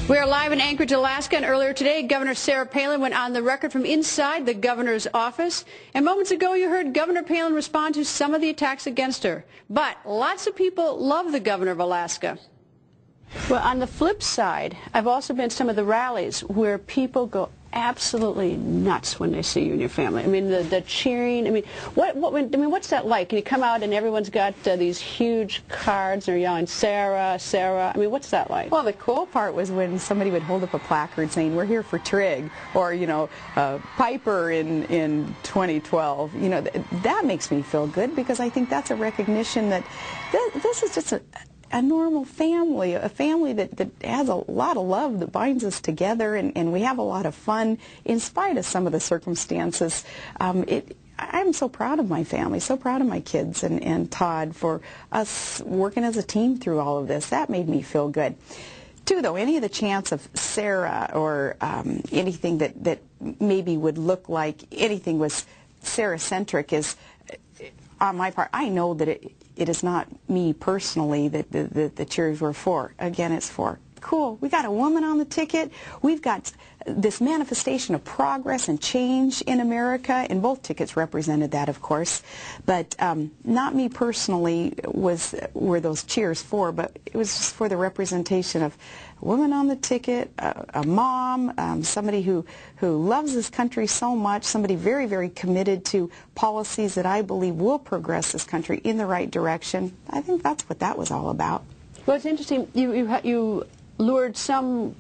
We are live in Anchorage, Alaska, and earlier today, Governor Sarah Palin went on the record from inside the governor's office. And moments ago, you heard Governor Palin respond to some of the attacks against her. But lots of people love the governor of Alaska. Well, on the flip side, I've also been to some of the rallies where people go absolutely nuts when they see you and your family. I mean, the cheering. I mean, what's that like? Can you come out and everyone's got these huge cards and they're yelling, "Sarah, Sarah"? I mean, what's that like? Well, the cool part was when somebody would hold up a placard saying, "We're here for Trig," or, you know, Piper in 2012. You know, that makes me feel good, because I think that's a recognition that this is just a normal family, a family that has a lot of love that binds us together, and we have a lot of fun in spite of some of the circumstances. I'm so proud of my family, so proud of my kids and Todd for us working as a team through all of this. That made me feel good. Too, though, any of the chants of Sarah or anything that maybe would look like anything was Sarah-centric is, on my part, I know that it is not me personally that the cheers were for. Again, it's for, cool, we got a woman on the ticket. We've got this manifestation of progress and change in America, and both tickets represented that, of course. But not me personally were those cheers for, but it was just for the representation of a woman on the ticket, a mom, somebody who loves this country so much, somebody very, very committed to policies that I believe will progress this country in the right direction. I think that's what that was all about. Well, it's interesting. You lured some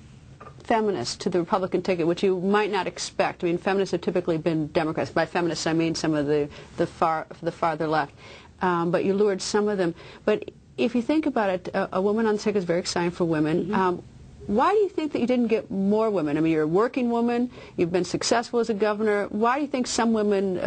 feminists to the Republican ticket, which you might not expect. I mean, feminists have typically been Democrats. By feminists, I mean some of the farther left. But you lured some of them. But if you think about it, a woman on the ticket is very exciting for women. Mm-hmm. Why do you think that you didn't get more women? I mean, you're a working woman. You've been successful as a governor. Why do you think some women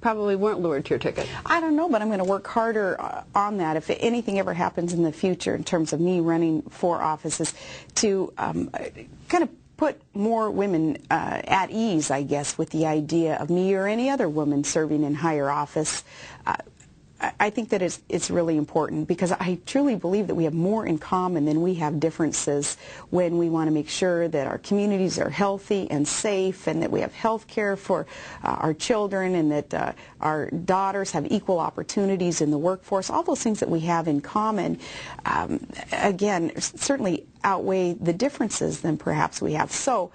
probably weren't lured to your ticket? I don't know, but I'm going to work harder on that. If anything ever happens in the future in terms of me running for offices, to kind of put more women at ease, I guess, with the idea of me or any other woman serving in higher office. I think that it's really important, because I truly believe that we have more in common than we have differences when we want to make sure that our communities are healthy and safe, and that we have health care for our children, and that our daughters have equal opportunities in the workforce. All those things that we have in common, again, certainly outweigh the differences than perhaps we have. So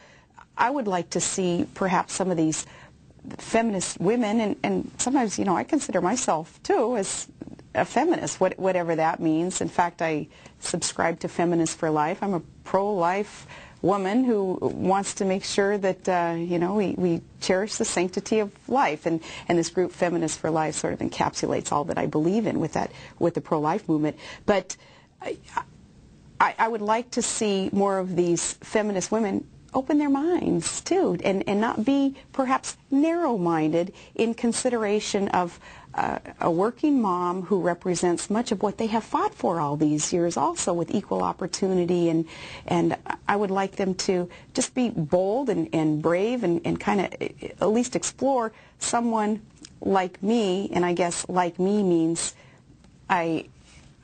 I would like to see perhaps some of these feminist women, and sometimes, you know, I consider myself too as a feminist, whatever that means. In fact, I subscribe to Feminists for Life. I'm a pro-life woman who wants to make sure that you know, we cherish the sanctity of life, and this group Feminists for Life sort of encapsulates all that I believe in with the pro-life movement. But I would like to see more of these feminist women open their minds too, and not be perhaps narrow-minded in consideration of a working mom who represents much of what they have fought for all these years, also with equal opportunity. And I would like them to just be bold and brave, and kind of at least explore someone like me. And I guess like me means I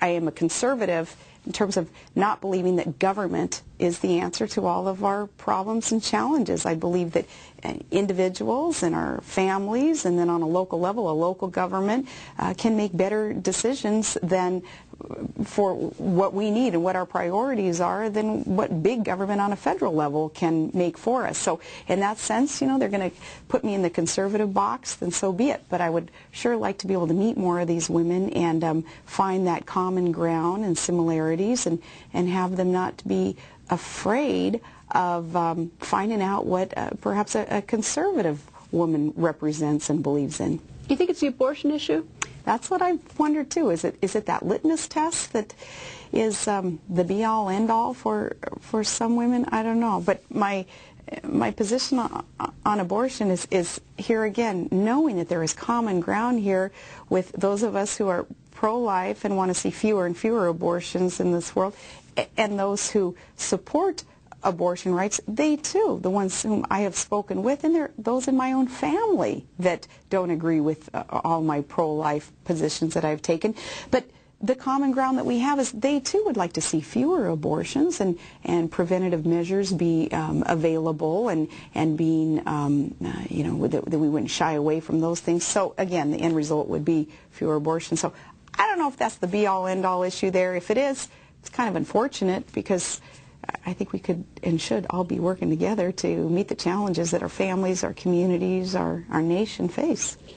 am a conservative in terms of not believing that government is the answer to all of our problems and challenges. I believe that individuals and our families, and then on a local level, a local government, can make better decisions than for what we need and what our priorities are than what big government on a federal level can make for us. So in that sense, you know, they're going to put me in the conservative box, then so be it. But I would sure like to be able to meet more of these women and find that common ground and similarities, and have them not be afraid of finding out what perhaps a conservative woman represents and believes in. Do you think it's the abortion issue? That's what I wonder too. Is it that litmus test that is the be-all, end-all for some women? I don't know. But my position on abortion is here again, knowing that there is common ground here with those of us who are pro-life and want to see fewer and fewer abortions in this world, and those who support abortion rights. They too, the ones whom I have spoken with, and there are those in my own family that don't agree with all my pro-life positions that I've taken. But the common ground that we have is they too would like to see fewer abortions and preventative measures be available and being, you know, that we wouldn't shy away from those things. So again, the end result would be fewer abortions. So I don't know if that's the be-all, end-all issue there. If it is, it's kind of unfortunate because I think we could and should all be working together to meet the challenges that our families, our communities, our nation face.